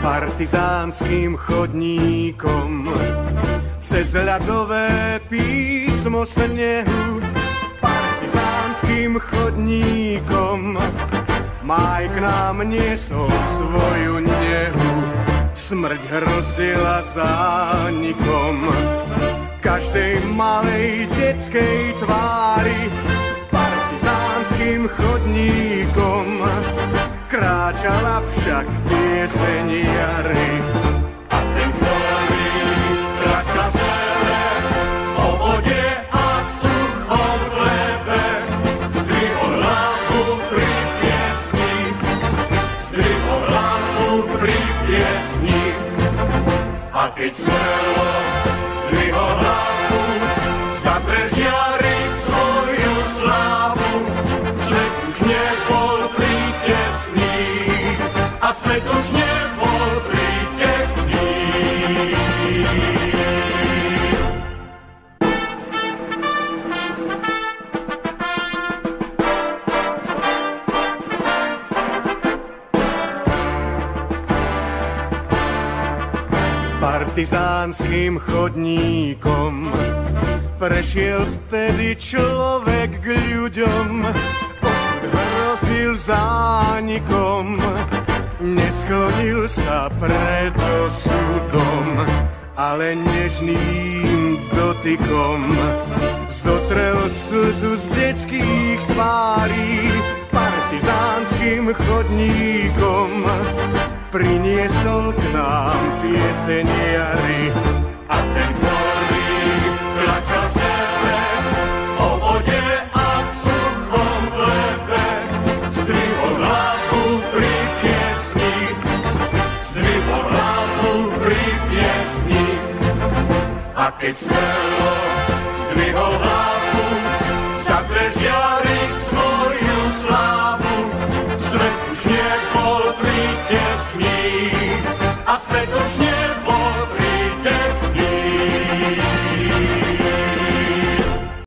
partizánskym chodníkom. Cez ľadové písmo snehu, partizánskym chodníkom, máj k nám niesol svoju nehu. Smrť hrozila zánikom každej malej detskej tvári, partizánskym chodníkom kráčala však pieseň jary. A ten, ktorý kráčal celé o vode a suchom chlebe, zdvihol hlavu pri piesni, zdvihol hlavu pri piesni. A keď smelo zdvihol hlavu, zazrel žiariť svoju slávu, svet už nebol prítesný, a svet už nebol prítesný. Partizánskym chodníkom prešiel vtedy človek k ľuďom, osud hrozil zánikom, nesklonil sa pred osudom, ale nežným dotykom zotrel slzu z detských tvárí, partizánskym chodníkom priniesol k nám pieseň jary. A ten, ktorý kľačal sebe o vode a suchom chlebe, zdvihol hlavu pri piesni, zdvihol hlavu pri piesni. A keď smelo zdvihol hlavu, zazrel žiariť svoju slávu, svet už nebol prítesný, a svet